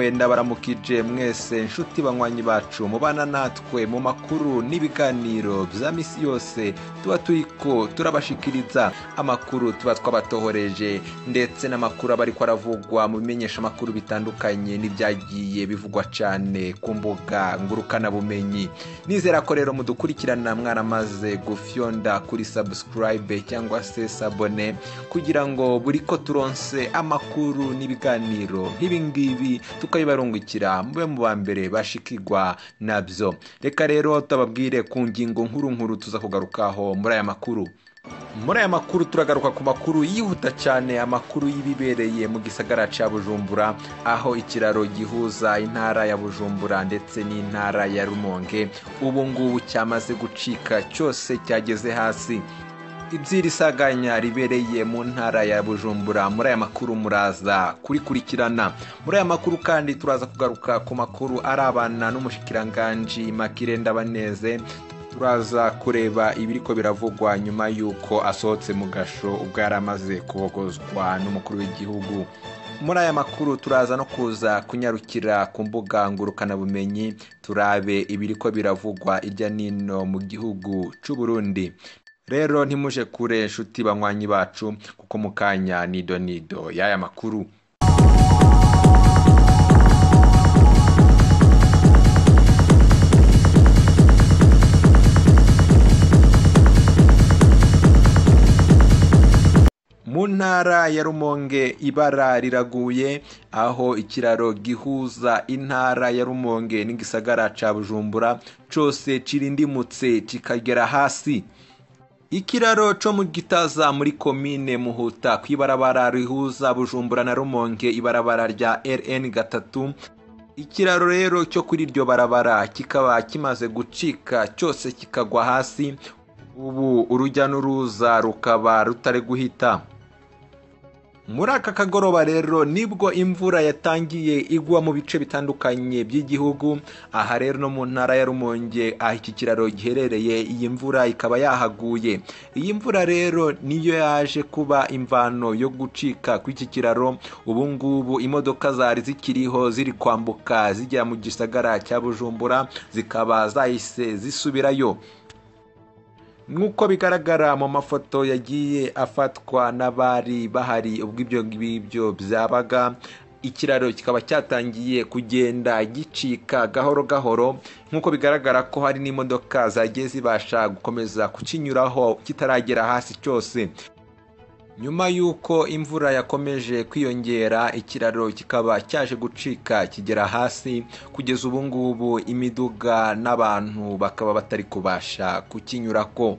namwe ndabaramukije mwese nshuti banywanyi bacu mubana natwe mu makuru n'ibiganiro bya misi yose tuba turiko turabashikiriza amakuru tuba twabatohoreje ndetse n'amakuru aba ariko aravugwa mu bimenyesha amakuru bitandukanye n'ibyagiye bivugwa cyane ku mbuga ngurukana bumenyi. Nizera ko rero mudukurikirana mwaramaze gufyonda kuri subscribe cyangwa se sabone kugira ngo buri ko turonse amakuru n'ibiganiro nk'ibingibi tukayibarungikira mube mu bambere bashikirwa nabyo. Reka rero tababwire ku ngingo nkuru tuza kugarukaho muri aya makuru. Muri aya makuru turagaruka ku makuru yihuta cyane, amakuru yibibereye mu gisagara ca Bujumbura, aho ikiraro gihuza intara ya Bujumbura ndetse n'intara ya Rumonge ubu ngubu cyamaze gucika, cyose cyageze hasi. Ibyiri saganya ribereye mu ntara ya Bujumbura muri aya makuru muraza kurikurikirana. Muri aya makuru kandi turaza kugaruka ku makuru arabana n'umushikiranganje Makire Ndabaneze. Turaza kureba ibiriko biravugwa nyuma yuko asohotse mu gasho ubwo yaramaze kubogozwa n'umukuru w'igihugu. Muri aya makuru turaza no kuza kunyarukira ku mbuga ngurukana bumenyi turabe ibiriko biravugwa irya nino mu gihugu c'u Burundi. Rero ntimuje kure nshuti banywanyi bacu kuko mukanya nido y'aya makuru. Mu ntara ya Rumonge ibara riraguye, aho ikiraro gihuza intara ya Rumonge n'igisagara ca Bujumbura cose cirindimutse kikagera hasi. Ikiraro co mu Gitaza muri komine Muhuta kwibarabara rihuza Bujumbura na Rumonge, ibarabara rya RN3, ikiraro rero cyo kuri iryo barabara kikaba kimaze gucika, cyose kikagwa hasi. Ubu urujya n'uruza rukaba rutare guhita. Muri aka kagoroba rero nibwo imvura yatangiye igwa mu bice bitandukanye by'igihugu. Aha rero no mu ntara ya Rumonge aho iki kiraro giherereye, iyi mvura ikaba yahaguye. Iyi mvura rero niyo yaje kuba imvano yo gucika kw'iki kiraro. Ubu ngubu imodoka zari zikiriho ziri kwambuka zijya mu gisagara cya Bujumbura zikaba zahise zisubirayo. Nk'uko bigaragara mu mafoto yagiye afatwa n'abari bahari ubwo ibyo ngibyo byabaga, ikiraro kikaba cyatangiye kugenda gicika gahoro gahoro. Nk'uko bigaragara ko hari n'imodoka zagiye zibasha gukomeza kukinyuraho kitaragera hasi cyose. Nyuma yuko imvura yakomeje kwiyongera, ikiraro kikaba cyaje gucika kigera hasi. Kugeza ubu ngubu imiduga n'abantu bakaba batari kubasha kukinyurako.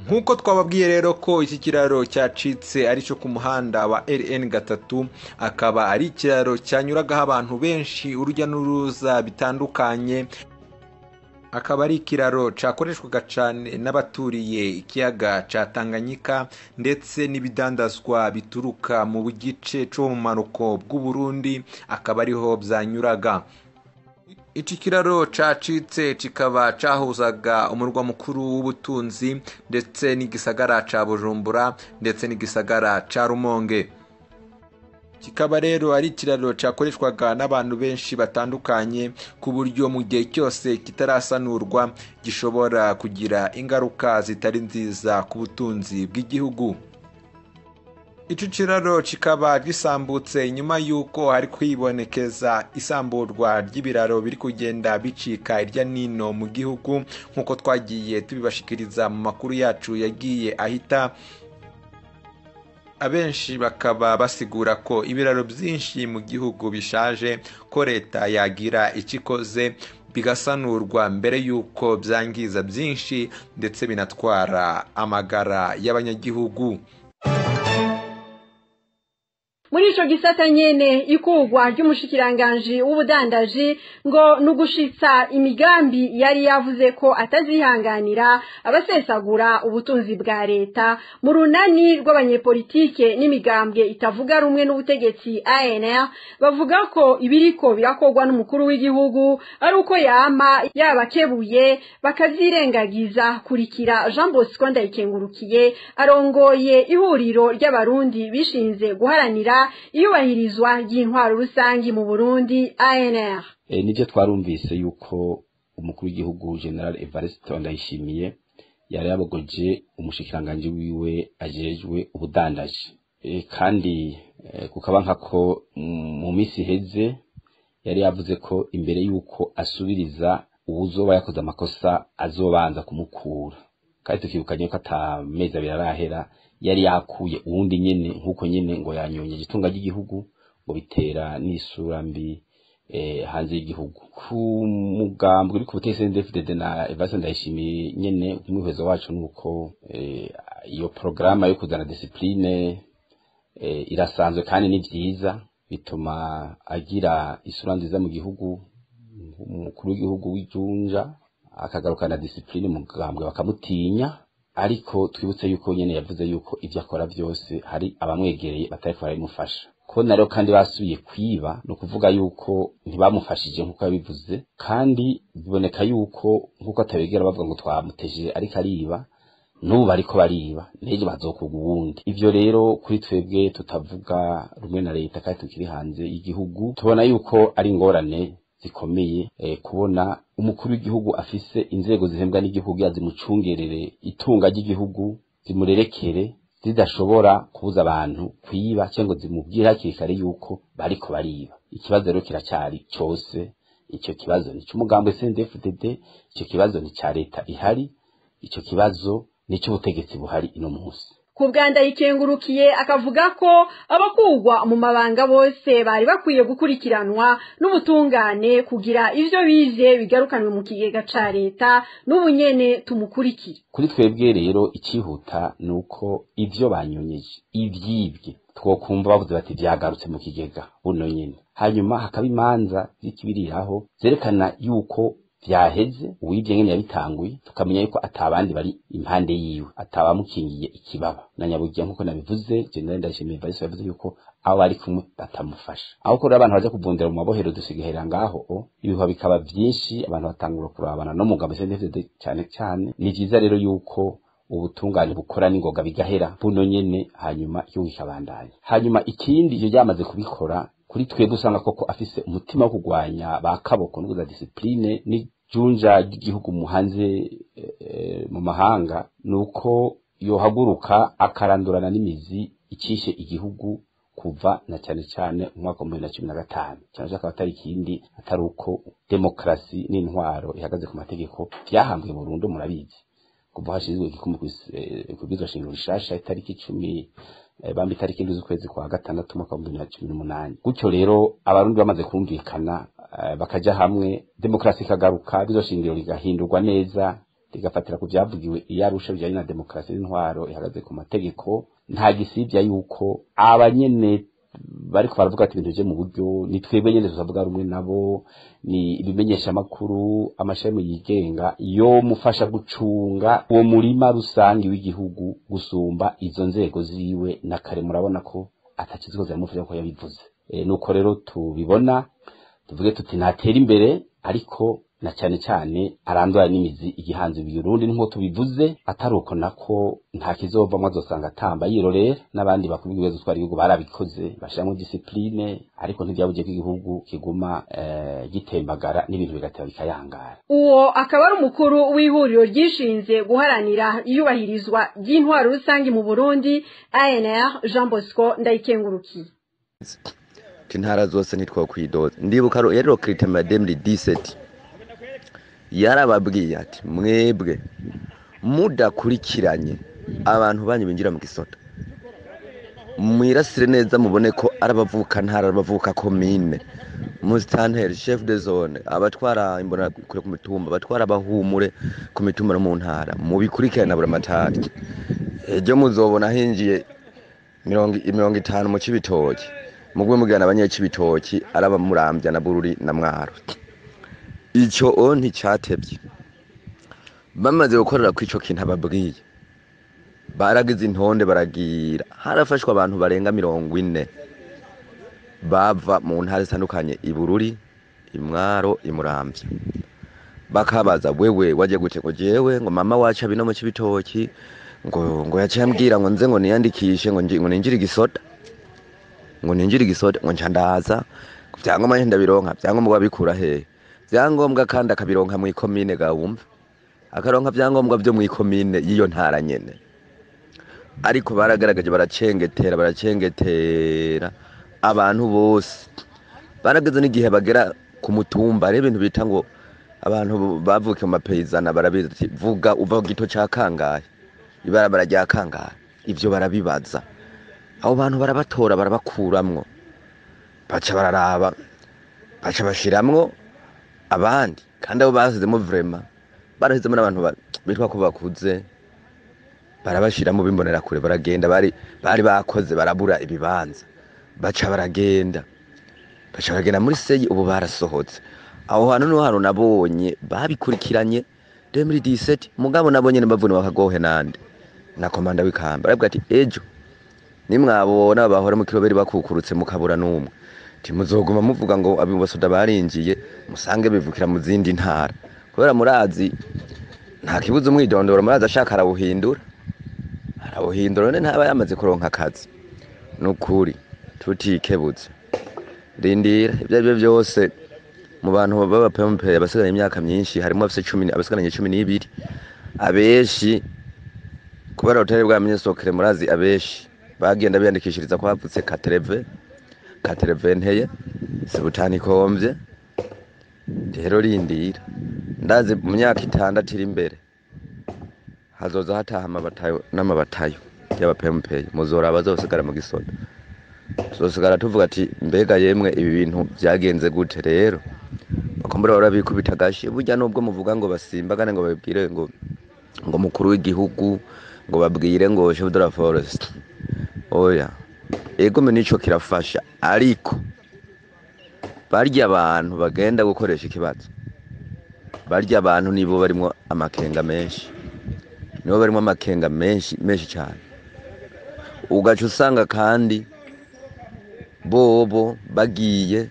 Nk'uko twababwiye rero ko iki kiraro cyacitse ari cyo ku muhanda wa RN3, akaba ari ikiraro cyanyuragaho abantu benshi, urujya n'uruza bitandukanye. Akaba ari ikiraro cyakoreshwaga cyane n'abaturiye ikiyaga ca Tanganyika ndetse n'ibidandazwa bituruka mu gice cyo mu manuko bw'u Burundi, akaba ariho byanyuraga. Iki kiraro cacitse kikaba cahuzaga umurwa mukuru w'ubutunzi ndetse n'igisagara ca Bujumbura ndetse n'igisagara ca Rumonge. Kikaba rero ari ikiraro cyakoreshwaga n'abantu benshi batandukanye, ku buryo mu gihe cyose kitarasanurwa gishobora kugira ingaruka zitari nziza ku butunzi bw'igihugu. Ico kiraro kikaba gisambutse nyuma yuko hari kwibonekeza isamburwa ry'ibiraro biri kugenda bicika irya nino mu gihugu, nk'uko twagiye tubibashikiriza mu makuru yacu yagiye ahita. Abenshi bakaba basigura ko ibiraro byinshi mu gihugu bishaje, ko leta yagira ikikoze bigasanurwa mbere yuko byangiza byinshi ndetse binatwara amagara y'abanyagihugu. Muri ico gisata nyene ikugwa ry'umushikiranganje w'ubudandaji ngo nugushitsa imigambi yari yavuze ko atazihanganira abasesagura ubutunzi bwa leta mu runani rw'abanyepolitike n'imigambwe itavuga rumwe n'ubutegetsi ANR. Bavuga ko ibiriko birakogwa n'umukuru w'igihugu ari uko yama yabakebuye bakazirengagiza. Kurikira Jean Bosco Ndayikengurukiye arongoye ihuriro ry'abarundi bishinze guharanira iyubahirizwa ry'intwaro rusangi mu Burundi ANR. Nivyo twarumvise yuko umukuru w'igihugu General Evariste Ndayishimiye yari yabogoje umushikiranganje wiwe ajejwe ubudandaji, kandi kukabanka ko mu misi heze yari yavuze ko imbere yuko asubiriza uwuzoba yakoze amakosa azobanza kumukura, kandi tukibukanye ko atamezi abiri arahera yari yakuye uwundi nyene nkuko nyene ngo yanyonyeje itunga ry'igihugu ngo bitera n'isura mbi hanze y'igihugu. Ku mugambwe uri ku butegetsi CNDD-FDD na Evariste Ndayishimiye nyene umwihezo wacu nuko iyo programa yo kuzana discipline irasanzwe kandi ni vyiza, bituma agira isura nziza mu gihugu. Umukuru w'igihugu w'ijunja akagarukana discipline mu mugambwe bakamutinya, ariko twibutse yuko nyene yavuze yuko ivyo akora byose hari abamwegereye batariko baramufasha. Ko naro kandi basubiye kwiba no kuvuga yuko ntibamufashije nkuko yabivuze, kandi biboneka yuko nkuko atabegera bavuga ngo twamuteje ariko ariba, n'ubu bariko bariba neje bazokuga uwundi. Ivyo rero kuri twebwe tutavuga rumwe na leta kandi tukiri hanze y'igihugu tubona yuko ari ingorane zikomeye kubona umukuru w'igihugu afise inzego zihembwa n'igihugu yazimucungerere itunga ry'igihugu zimurerekere zidashobora kubuza abantu kwiba cyangwa zimubwira hakiri kare yuko bariko bariba. Ikibazo rero kiracyari cyose, icyo kibazo ni cy'umugambwe CNDD-FDD, icyo kibazo ni cya leta ihari, icyo kibazo ni cy'ubutegetsi buhari ino munsi. Kubwanda ikengurukiye akavuga ko abakugwa mu mabanga bose bari bakwiye gukurikiranwa n'ubutungane kugira ivyo bize bigarukanwe mu kigega ca leta n'ubunyene tumukurikire. Kuri twebwe rero icihuta nuko ivyo banyonyeje ivyibwe twokumva bavuze bati vyagarutse mu kigega buno nyene, hanyuma hakaba imanza zikibiriraho zerekana yuko vyaheze uwivye ngene yabitanguye, tukamenya yuko atabandi bari impande yiwe, atabamukingiye ikibaba. Na nyabugiye nkuko nabivuze General Ndayishimiye Evariste yavuze yuko abo bari kumwe batamufasha. Aho ko abantu baje kuvundira mu mabohero dusigahera ngaho ibihuha bikaba vyinshi, abantu batangura kurabana no mugabo CNDD cyane cyane. Ni vyiza rero yuko ubutungane bukora n'ingoga bigahera buno nyene, hanyuma yungikabandanya. Hanyuma ikindi iyo yamaze kubikora kuri twebwe usanga koko afise umutima wo kugwanya bakaboko n'uguza discipline n'ijunja ry'igihugu mu hanze mu mahanga, nuko yohaguruka akarandurana n'imizi icishe igihugu kuva na cyane cyane umwaka wa 2015. Cyane akaba atari ikindi atari uko demokrasi n'intwaro ihagaze ku mategeko byahambwe Burundi. Murabizi kuva hashizwe igikumu kubizwa shingiro rishasha itariki 10 bambi tariki nduzi kwezi kwa gatandatu mwaka wa 2018. Gutyo rero abarundi bamaze kumvikana bakaja hamwe, demokrasi kagaruka, bizo shingiro ligahindurwa neza, ligafatira ku byavugiwe iyarusha bijanye na demokrasi n'intwaro ihagaze ku mategeko. Nta gisibya yuko abanyene bariko baravuga ati ibintu je mu buryo ni twebwe nyene tuzavuga rumwe nabo, ni ibimenyesha makuru amashami yigenga yo mufasha gucunga uwo murima rusangi w'igihugu gusumba izo nzego ziwe. Na kare murabona ko atakizikoza mufasha ko yabivuze. Nuko rero tubibona tuvuge tuti natera imbere, ariko na cyane cyane arandura n'imizi igihanze Burundi nko tubivuze, ataruko nako nta kizovamwe azosanga atamba yirorera. N'abandi bakubwiye ibibazo twari igihugu barabikoze bashiramo discipline, ariko ntibyabuje ko igihugu kiguma gitembagara n'ibintu bigatera bikayangara. Uwo akaba ari umukuru w'ihuriro ryishinze guharanira iyubahirizwa ry'intwaro rusangi mu Burundi ANR, Jean Bosco Ndayikengurukiye. Intara zose nitwa kwidoza. Ndibuka rero Critema 2017 yarababwiye ati mwebwe mudakurikiranye abantu banyu binjira mu gisota, mwirasire neza mubone ko arabavuka ntara arabavuka komine Mustanteri chef de zone abatwara imbona kure ku mitumba, batwara bahumure ku mitumba no mu ntara, mubikurikirana buri matari. Ejo muzobona hinjiye 50 mu Cibitoki, mugwe mugana abanyecibitoki araba Murambya na Bururi na Mwaro. Icyo nticyatebye, bamaze gukorera ku ico kintu ababwiye, baragize intonde baragira, harafashwa abantu barenga 40 bava mu ntara zitandukanye, Ibururi, Imwaro, Imurambya. Bakabaza wewe waje gute? Ngo jewe ngo mama wacu abino mu Cibitoki ngo yacambwira ngo nze ngo niyandikishe ngo ninjire igisoda. ngo ninjire igisoda ngo ncandaza vyangombwa ndabironka vyangombwa babikura hehe vyangombwa kandi akabironka mu ikomine gawumva akaronka vyangombwa byo mu ikomine yiyo ntara nyene ariko baragaragaje baracengetera abantu bose barageze n'igihe bagera ku mutumba ari ibintu bita ngo abantu bavuke mu mapeyizana barabizi vuga uva gito ca kangahe ibarabara rya kangahe ivyo barabibaza abo bantu barabatora barabakuramwo baca bararaba baca bashiramwo abandi kandi abo basizemo vraiment barahizemo n'abantu bitwa ko bakuze barabashiramo bimbonera kure baragenda bari bakoze barabura ibibanza baca baragenda muri seyi ubu barasohotse aho hantu no hano nabonye babikurikiranye 2017 mugabo nabonye nabavune bakagohe nande na komanda w'ikamba arabwa ati ejo nimwabona bahora mu kiroberi bakukurutse mukabura numwe timuzoguma muvuga ngo abibosoda barinjiye musange bivukira mu zindi ntara kubera murazi nta kibuzo mwidondoro murazi ashaka arawuhindura none ntaba yamaze kuronka akazi nukuri tutikebutse rindira ibyo byose mu bantu baba PMP abasiganye imyaka myinshi harimo afise 10 abasiganye 12 abeshi kubera utari bwa minisokere murazi abeshi bagenda biyandikishiriza ko bavutse 80 nteye sebutani komvye rero rindira ndazi mu myaka 6 iri imbere hazoza hataha n'amabatayo y'aba PMP muzora bazosigara mu gisoda zosigara tuvuga ati mbega yemwe ibi bintu byagenze gute rero bakombora barabikubita gashi burya nubwo muvuga ngo basimbagane ngo babwire ngo mukuru w'igihugu ngo babwire ngo chef de la forest oya ego nico kirafasha ariko barya abantu bagenda gukoresha ikibazo barya abantu nibo barimo amakenga menshi cyane ugaca usanga kandi bobo bagiye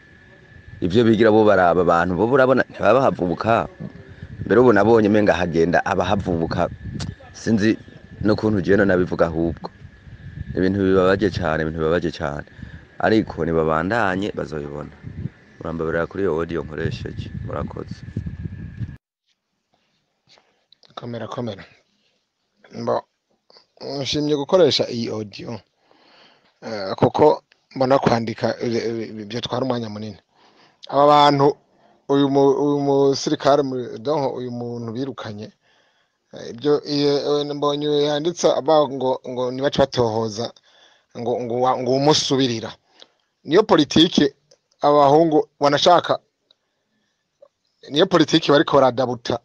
ivyo bigira bo baraba abantu bo burabona ntibaba havubuka mbere ubu nabonye menga hagenda abahavubuka sinzi no kuntu jeno nabivuga ahubwo ibintu bibabaje cyane ariko nibabandanye bazoyibona murambabarira kuri iyo audio nkoresheje murakoze komera mbo nshimye gukoresha iyi audio kuko mbona kwandika ibyo twara umwanya munini aba bantu uyu musirikare donc uyu muntu birukanye ibyo mbonye yanditse ngo nibaca batohoza ngo umusubirira niyo politiki abahungu banashaka niyo politiki bariko baradabuta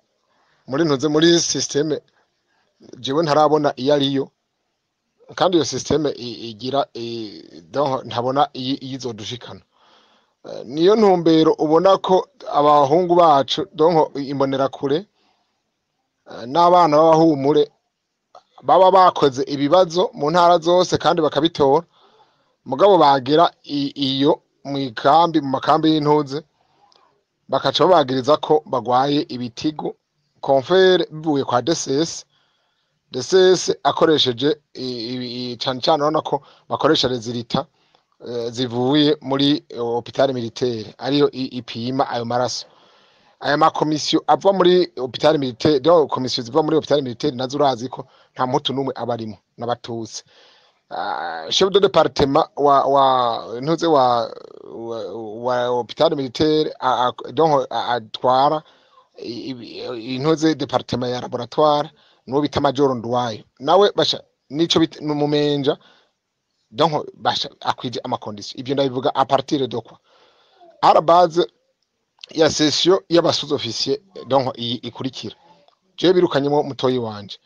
muri systeme jewe ntarabona iyo ariyo kandi iyo systeme igira donc ntabona iyizodushikana niyo ntumbero ubona ko abahungu bacu donc imbonera kure n'abana b'abahumure baba bakoze ibibazo mu ntara zose kandi bakabitora mugabo bagera iyo mu makambi y'intuze bakaca babagiriza ko bagwaye ibitigo confere bivuye kwa DSS akoresheje cyane urabona ko bakoresha rezilita zivuye muri hôpital militaire ariyo ipima ayo maraso aya makomisiyo ava muri hôpital militaire do komisiyo ziva muri hôpital militaire nazo urazi ko nta mutu numwe abarimo n'abatutsi chef de département wa ntuze wa hôpital militaire donc atwara intuze département ya laboratoire no bita major ndwayo nawe basha nico numumenja donc basha akwije amakondisiyo ibyo ndabivuga a partir de quoi à la base ya session y'abasous-officier donc ikurikira je birukanyemo mutoyi wanje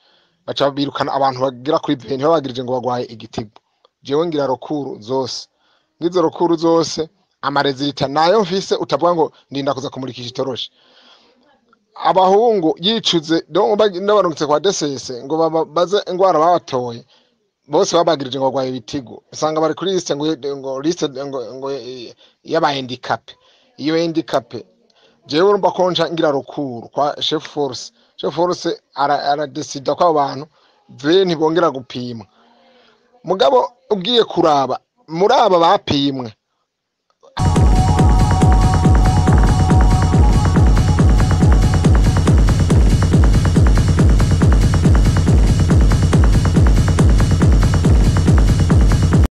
baca birukana abantu bagira kuri 20 babagirije ngo bagwaye igitigo jewe ngira rokuru zose ngizo rokuru zose amarezilita nayo mfise utavuga ngo ndinda kuza kumurikisha itoroshi abahungu yicuze donc n'abarungitse kwa DSS ngo baze ingwara babatoye bose babagirije ngo bagwaye ibitigo usanga bari kuri liste ngo liste ngo yaba handicap iyo handicap jewe urumva konja ngira rukuru kwa chef force ara decide ko abantu ve ntibongera gupima mugabo ugiye kuraba muri aba bapimwe